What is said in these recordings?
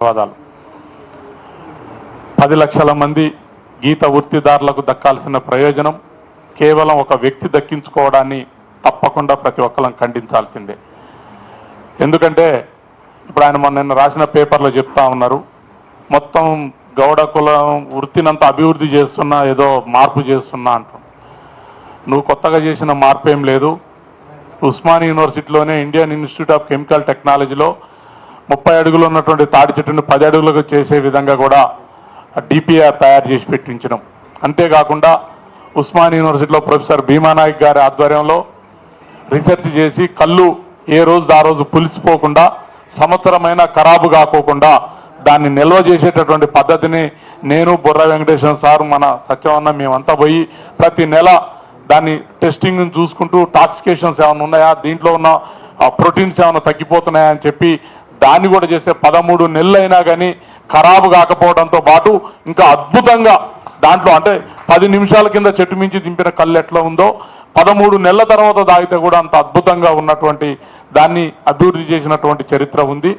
ధన్యవాదాలు. 10 లక్షల మంది గీత వృత్తిదారులకు దక్కాల్సిన ప్రయోజనం కేవలం ఒక వ్యక్తి దక్కించుకోవడాన్ని తప్పకుండా ప్రతి ఒక్కరం ఖండించాల్సిందే. ఎందుకంటే ఇప్పుడు ఆయన మొన్న రాసిన పేపర్లో చెప్తా ఉన్నారు, మొత్తం గౌడ కులం వృత్తినంతా అభివృద్ధి చేస్తున్నా, ఏదో మార్పు చేస్తున్నా అంటాం. నువ్వు కొత్తగా చేసిన మార్పు ఏం లేదు. ఉస్మానియా యూనివర్సిటీలోనే ఇండియన్ ఇన్స్టిట్యూట్ ఆఫ్ కెమికల్ టెక్నాలజీలో 30 అడుగులు ఉన్నటువంటి తాడి చెట్టును 10 అడుగులకు చేసే విధంగా కూడా డిపిఆర్ తయారు చేసి పెట్టించడం. అంతేకాకుండా ఉస్మానియా యూనివర్సిటీలో ప్రొఫెసర్ భీమానాయక్ గారి ఆధ్వర్యంలో రీసెర్చ్ చేసి కళ్ళు ఏ రోజు ఆ రోజు పులిసిపోకుండా సంవత్సరమైనా ఖరాబు కాకోకుండా దాన్ని నిల్వ చేసేటటువంటి పద్ధతిని నేను బుర్ర వెంకటేశ్వర సార్ మన సత్యవన్న మేమంతా పోయి ప్రతి నెల దాన్ని టెస్టింగ్ చూసుకుంటూ టాక్సికేషన్స్ ఏమైనా ఉన్నాయా, దీంట్లో ఉన్న ప్రోటీన్స్ ఏమైనా తగ్గిపోతున్నాయా అని చెప్పి దాన్ని కూడా చేస్తే 13 నెలలు అయినా కానీ ఖరాబు కాకపోవడంతో పాటు ఇంకా అద్భుతంగా దాంట్లో అంటే 10 నిమిషాల కింద చెట్టు మించి దింపిన కళ్ళు ఎట్లా ఉందో 13 నెలల తర్వాత తాగితే కూడా అంత అద్భుతంగా ఉన్నటువంటి దాన్ని అభివృద్ధి చేసినటువంటి చరిత్ర ఉంది.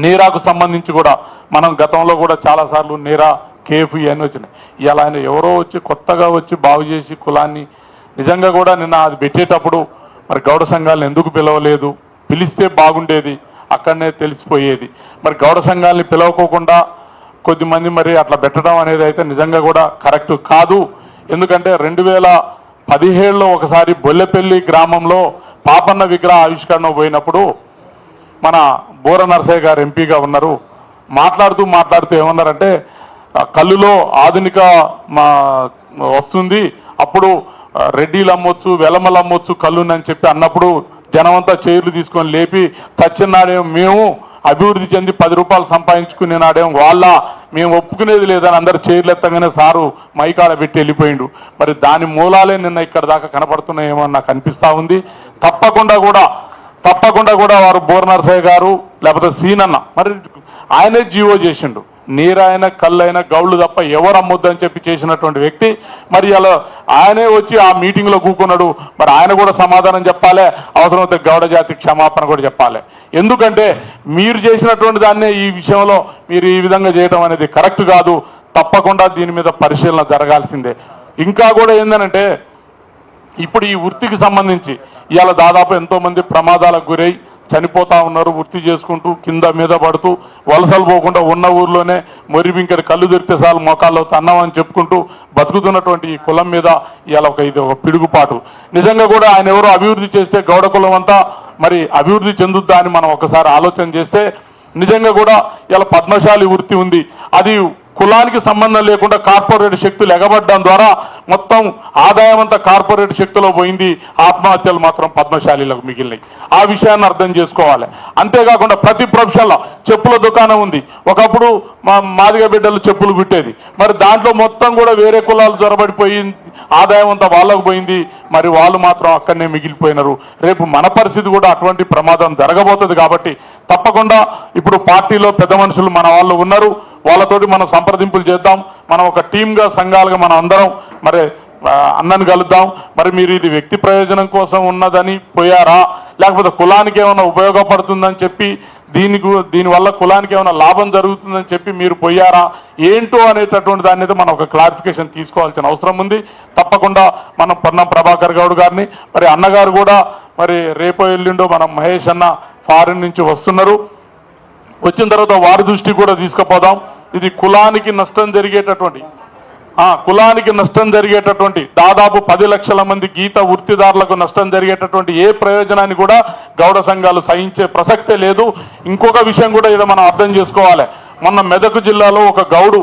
నీరాకు సంబంధించి కూడా మనం గతంలో కూడా చాలాసార్లు నీరా కేఫ్ ఇవన్నీ వచ్చినాయి. ఇలా ఆయన ఎవరో వచ్చి కొత్తగా వచ్చి బాగు చేసి కులాన్ని నిజంగా కూడా నిన్న అది పెట్టేటప్పుడు మరి గౌడ సంఘాలను ఎందుకు పిలవలేదు, పిలిస్తే బాగుండేది, అక్కడనే తెలిసిపోయేది. మరి గౌడ సంఘాలని పిలవకోకుండా కొద్దిమంది మరి అట్లా పెట్టడం అనేది అయితే నిజంగా కూడా కరెక్ట్ కాదు. ఎందుకంటే 2017లో ఒకసారి బొల్లెపల్లి గ్రామంలో పాపన్న విగ్రహ ఆవిష్కరణ పోయినప్పుడు మన బోర నరసయ్య గారు ఎంపీగా ఉన్నారు. మాట్లాడుతూ ఏమన్నారంటే కళ్ళులో ఆధునిక వస్తుంది, అప్పుడు రెడ్డిలు అమ్మొచ్చు వెలమలు అమ్మొచ్చు కళ్ళునని చెప్పి అన్నప్పుడు జనమంతా చైర్లు తీసుకొని లేపి చచ్చినాడేమో మేము అభివృద్ధి చెంది 10 రూపాయలు సంపాదించుకునే నాడేమో వాళ్ళ మేము ఒప్పుకునేది లేదని అందరు చైర్లు ఎత్తగానే సారు మైకాడ పెట్టి వెళ్ళిపోయిండు. మరి దాని మూలాలే నిన్న ఇక్కడ దాకా కనపడుతున్నాయేమో నాకు అనిపిస్తూ ఉంది. తప్పకుండా కూడా వారు బోర నరసయ్య గారు లేకపోతే సీనన్న మరి ఆయనే జీవో చేసిండు. నీరైన కళ్ళైన గౌళ్ళు తప్ప ఎవరు అమ్మొద్దని చెప్పి చేసినటువంటి వ్యక్తి మరి అలా ఆయనే వచ్చి ఆ మీటింగ్లో కూకున్నాడు. మరి ఆయన కూడా సమాధానం చెప్పాలి, అవసరమైతే గౌడ జాతి క్షమాపణ కూడా చెప్పాలి. ఎందుకంటే మీరు చేసినటువంటి దాన్నే ఈ విషయంలో మీరు ఈ విధంగా చేయడం అనేది కరెక్ట్ కాదు. తప్పకుండా దీని మీద పరిశీలన జరగాల్సిందే. ఇంకా కూడా ఏంటంటే ఇప్పుడు ఈ వృత్తికి సంబంధించి ఇవాళ దాదాపు ఎంతోమంది ప్రమాదాలకు గురై చనిపోతా ఉన్నారు. వృత్తి చేసుకుంటూ కింద మీద పడుతూ వలసలు పోకుండా ఉన్న ఊర్లోనే మొరిబింకరి కళ్ళు దొరికితే చాలు మోకాల్లో తన్నామని చెప్పుకుంటూ బతుకుతున్నటువంటి ఈ కులం మీద ఇవాళ ఇది ఒక పిడుగుపాటు. నిజంగా కూడా ఆయన ఎవరో అభివృద్ధి చేస్తే గౌడ కులం అంతా మరి అభివృద్ధి చెందుద్దా అని మనం ఒకసారి ఆలోచన చేస్తే నిజంగా కూడా ఇలా పద్మశాలి వృత్తి ఉంది. అది కులానికి సంబంధం లేకుండా కార్పొరేట్ శక్తులు ఎగబడ్డం ద్వారా మొత్తం ఆదాయం అంతా కార్పొరేట్ శక్తిలో పోయింది. ఆత్మహత్యలు మాత్రం పద్మశాలీలకు మిగిలినాయి. ఆ విషయాన్ని అర్థం చేసుకోవాలి. అంతేకాకుండా ప్రతి ప్రొఫెషన్లో చెప్పుల దుకాణం ఉంది. ఒకప్పుడు మాదిగ బిడ్డలు చెప్పులు కుట్టేది. మరి దాంట్లో మొత్తం కూడా వేరే కులాలు జొరబడిపోయి ఆదాయం అంతా వాళ్ళకు పోయింది. మరి వాళ్ళు మాత్రం అక్కడనే మిగిలిపోయినారు. రేపు మన పరిస్థితి కూడా అటువంటి ప్రమాదం జరగబోతుంది. కాబట్టి తప్పకుండా ఇప్పుడు పార్టీలో పెద్ద మనుషులు మన వాళ్ళు ఉన్నారు, వాళ్ళతోటి మనం సంప్రదింపులు చేద్దాం. మనం ఒక టీమ్గా సంఘాలుగా మనం అందరం మరి అన్నను కలుద్దాం. మరి మీరు ఇది వ్యక్తి ప్రయోజనం కోసం ఉన్నదని పోయారా, లేకపోతే కులానికి ఏమైనా ఉపయోగపడుతుందని చెప్పి దీనివల్ల కులానికి ఏమైనా లాభం జరుగుతుందని చెప్పి మీరు పోయారా ఏంటో అనేటటువంటి దాని మీద మనం ఒక క్లారిఫికేషన్ తీసుకోవాల్సిన అవసరం ఉంది. తప్పకుండా మనం పొన్నం ప్రభాకర్ గౌడ్ గారిని మరి అన్నగారు కూడా మరి రేపో ఎల్లుండో మనం మహేష్ అన్న ఫారిన్ నుంచి వస్తున్నారు. వచ్చిన తర్వాత వారి దృష్టి కూడా తీసుకుపోదాం. ఇది కులానికి నష్టం జరిగేటటువంటి దాదాపు 10 లక్షల మంది గీత వృత్తిదారులకు నష్టం జరిగేటటువంటి ఏ ప్రయోజనాన్ని కూడా గౌడ సంఘాలు సహించే ప్రసక్తే లేదు. ఇంకొక విషయం కూడా ఏదో మనం అర్థం చేసుకోవాలి. మొన్న మెదక్ జిల్లాలో ఒక గౌడు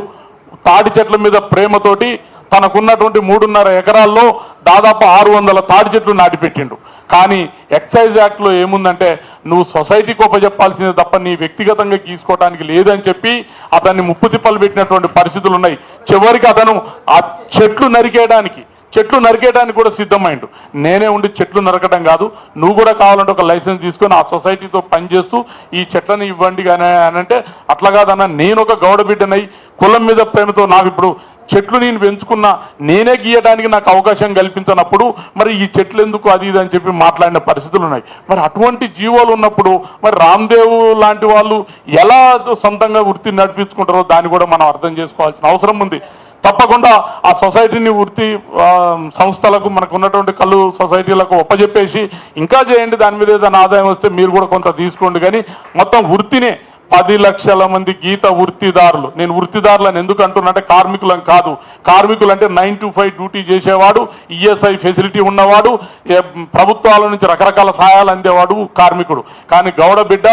తాడి చెట్ల మీద ప్రేమతోటి తనకున్నటువంటి 3.5 ఎకరాల్లో దాదాపు 600 తాడి చెట్లు నాటిపెట్టిండు. కానీ ఎక్సైజ్ యాక్ట్లో ఏముందంటే నువ్వు సొసైటీకి ఉపజెప్పాల్సిందే తప్ప నీ వ్యక్తిగతంగా తీసుకోవడానికి లేదని చెప్పి అతన్ని ముప్పు తిప్పలు పెట్టినటువంటి పరిస్థితులు ఉన్నాయి. చివరికి అతను ఆ చెట్లు నరికేయడానికి కూడా సిద్ధమైండు. నేనే ఉండి చెట్లు నరకడం కాదు, నువ్వు కూడా కావాలంటే ఒక లైసెన్స్ తీసుకొని ఆ సొసైటీతో పనిచేస్తూ ఈ చెట్లను ఇవ్వండి కానీ అని అంటే అట్లా కాదన్నా నేను ఒక గౌడ బిడ్డనై కులం మీద ప్రేమతో నాకు ఇప్పుడు చెట్లు నేను పెంచుకున్నా, నేనే గీయడానికి నాకు అవకాశం కల్పించినప్పుడు మరి ఈ చెట్లు ఎందుకు అది ఇది అని చెప్పి మాట్లాడిన పరిస్థితులు ఉన్నాయి. మరి అటువంటి జీవోలు ఉన్నప్పుడు మరి రామ్దేవ్ లాంటి వాళ్ళు ఎలా సొంతంగా వృత్తిని నడిపించుకుంటారో దాన్ని కూడా మనం అర్థం చేసుకోవాల్సిన అవసరం ఉంది. తప్పకుండా ఆ సొసైటీని వృత్తి సంస్థలకు, మనకు ఉన్నటువంటి కళ్ళు సొసైటీలకు ఒప్పజెప్పేసి ఇంకా చేయండి, దాని మీద ఏదైనా ఆదాయం వస్తే మీరు కూడా కొంత తీసుకోండి. కానీ మొత్తం వృత్తినే 10 లక్షల మంది గీత వృత్తిదారులు, నేను వృత్తిదారులను ఎందుకు అంటున్నానంటే కార్మికులను కాదు. కార్మికులు అంటే 9 to 5 డ్యూటీ చేసేవాడు, ఈఎస్ఐ ఫెసిలిటీ ఉన్నవాడు, ప్రభుత్వాల నుంచి రకరకాల సహాయాలు అందేవాడు కార్మికుడు. కానీ గౌడ బిడ్డ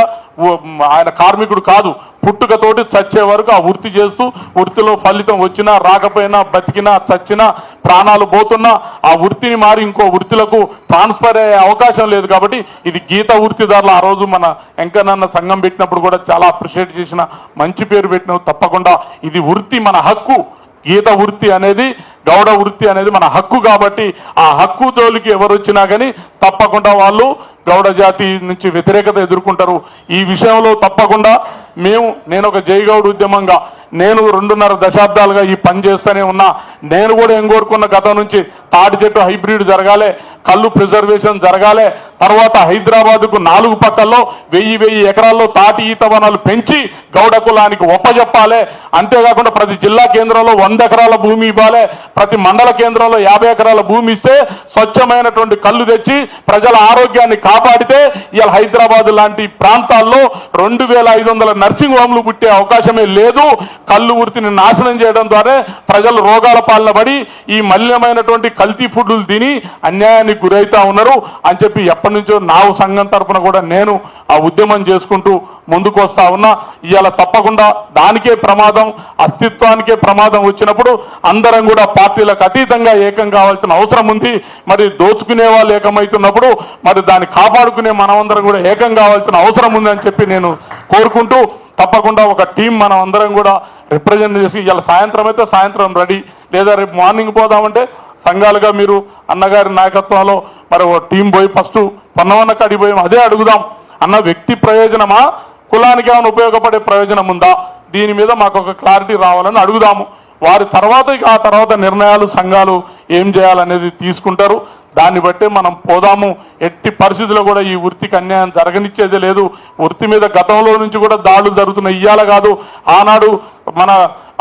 ఆయన కార్మికుడు కాదు, పుట్టుకతోటి చచ్చే వరకు ఆ వృత్తి చేస్తూ, వృత్తిలో ఫలితం వచ్చినా రాకపోయినా, బతికినా చచ్చినా, ప్రాణాలు పోతున్నా ఆ వృత్తిని మారి ఇంకో వృత్తులకు ట్రాన్స్ఫర్ అయ్యే అవకాశం లేదు. కాబట్టి ఇది గీత వృత్తిదారులు ఆ రోజు మన వెంకన్న సంఘం పెట్టినప్పుడు కూడా చాలా అప్రిషియేట్ చేసిన, మంచి పేరు పెట్టిన. తప్పకుండా ఇది వృత్తి, మన హక్కు. గీత వృత్తి అనేది, గౌడ వృత్తి అనేది మన హక్కు. కాబట్టి ఆ హక్కు జోలికి ఎవరు వచ్చినా కానీ తప్పకుండా వాళ్ళు గౌడ జాతి నుంచి వ్యతిరేకత ఎదుర్కొంటారు. ఈ విషయంలో తప్పకుండా నేను ఒక జై గౌడ్ ఉద్యమంగా నేను 2.5 దశాబ్దాలుగా ఈ పని చేస్తూనే ఉన్నా. నేను కూడా ఏం కోరుకున్న గతం నుంచి తాటి చెట్టు హైబ్రిడ్ జరగాలి, కళ్ళు ప్రిజర్వేషన్ జరగాలి, తర్వాత హైదరాబాద్కు 4 పక్కల్లో 1000 ఎకరాల్లో తాటి ఈత వనాలు పెంచి గౌడ కులానికి ఒప్పజెప్పాలి. అంతేకాకుండా ప్రతి జిల్లా కేంద్రంలో 100 ఎకరాల భూమి ఇవ్వాలి, ప్రతి మండల కేంద్రంలో 50 ఎకరాల భూమి ఇస్తే స్వచ్ఛమైనటువంటి కళ్ళు తెచ్చి ప్రజల ఆరోగ్యాన్ని కాపాడితే ఇవాళ హైదరాబాద్ లాంటి ప్రాంతాల్లో 2500 నర్సింగ్ హోమ్లు పుట్టే అవకాశమే లేదు. కళ్ళు వృత్తిని నాశనం చేయడం ద్వారా ప్రజలు రోగాల పాలన పడి ఈ మలినమైనటువంటి కల్తీ ఫుడ్లు తిని అన్యాయానికి గురైతా ఉన్నారు అని చెప్పి ఎప్పటి నుంచో నావు సంఘం తరఫున కూడా నేను ఆ ఉద్యమం చేసుకుంటూ ముందుకు వస్తా ఉన్నా. ఇవాళ తప్పకుండా దానికే ప్రమాదం, అస్తిత్వానికే ప్రమాదం వచ్చినప్పుడు అందరం కూడా పార్టీలకు అతీతంగా ఏకం కావాల్సిన అవసరం ఉంది. మరి దోచుకునే వాళ్ళు ఏకమవుతున్నప్పుడు మరి దాన్ని కాపాడుకునే మనమందరం కూడా ఏకం కావాల్సిన అవసరం ఉందని చెప్పి నేను కోరుకుంటూ, తప్పకుండా ఒక టీం మనం అందరం కూడా రిప్రజెంట్ చేసి ఇవాళ సాయంత్రం అయితే సాయంత్రం రెడీ, లేదా రేపు మార్నింగ్ పోదామంటే సంఘాలుగా మీరు అన్నగారి నాయకత్వంలో మరి ఓ టీం పోయి ఫస్ట్ పొన్నవన్న కడిగి పోయి అదే అడుగుదాం, అన్న వ్యక్తి ప్రయోజనమా, కులానికి ఏమైనా ఉపయోగపడే ప్రయోజనం ఉందా, దీని మీద మాకు ఒక క్లారిటీ రావాలని అడుగుదాము. వారి తర్వాత ఆ తర్వాత నిర్ణయాలు సంఘాలు ఏం చేయాలనేది తీసుకుంటారు. దాన్ని బట్టే మనం పోదాము. ఎట్టి పరిస్థితుల్లో కూడా ఈ వృత్తికి అన్యాయం జరగనిచ్చేది లేదు. వృత్తి మీద గతంలో నుంచి కూడా దాడులు జరుగుతున్నాయి, ఇయ్యాల కాదు. ఆనాడు మన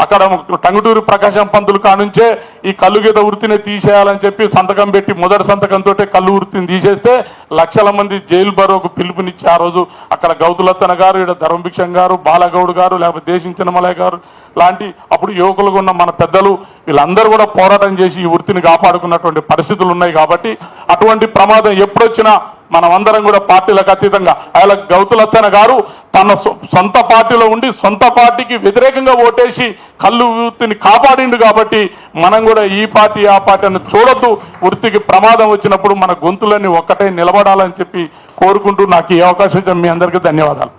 అక్కడ టంగుటూరి ప్రకాశం పంతులు కానుంచే ఈ కళ్ళు గీత వృత్తిని తీసేయాలని చెప్పి సంతకం పెట్టి మొదటి సంతకంతో కళ్ళు వృత్తిని తీసేస్తే లక్షల మంది జైలు బరోకు పిలుపునిచ్చి ఆ రోజు అక్కడ గౌతులత్తన గారు, ఇక్కడ ధర్మభిక్షం గారు, బాలగౌడ్ గారు, లేకపోతే దేశించనమలయ్య గారు లాంటి అప్పుడు యువకులుగా ఉన్న మన పెద్దలు వీళ్ళందరూ కూడా పోరాటం చేసి ఈ వృత్తిని కాపాడుకున్నటువంటి పరిస్థితులు ఉన్నాయి. కాబట్టి అటువంటి ప్రమాదం ఎప్పుడొచ్చినా మనం అందరం కూడా పార్టీలకు అతీతంగా, ఆయన గౌతులత్తన గారు తన సొంత పార్టీలో ఉండి సొంత పార్టీకి వ్యతిరేకంగా ఓటేసి కళ్ళు వృత్తిని కాపాడిండు. కాబట్టి మనం కూడా ఈ పార్టీ ఆ పార్టీ అని చూడొద్దు. వృత్తికి ప్రమాదం వచ్చినప్పుడు మన గొంతులన్నీ ఒక్కటే నిలబడాలని చెప్పి కోరుకుంటూ నాకు ఈ అవకాశం ఇచ్చిన మీ అందరికీ ధన్యవాదాలు.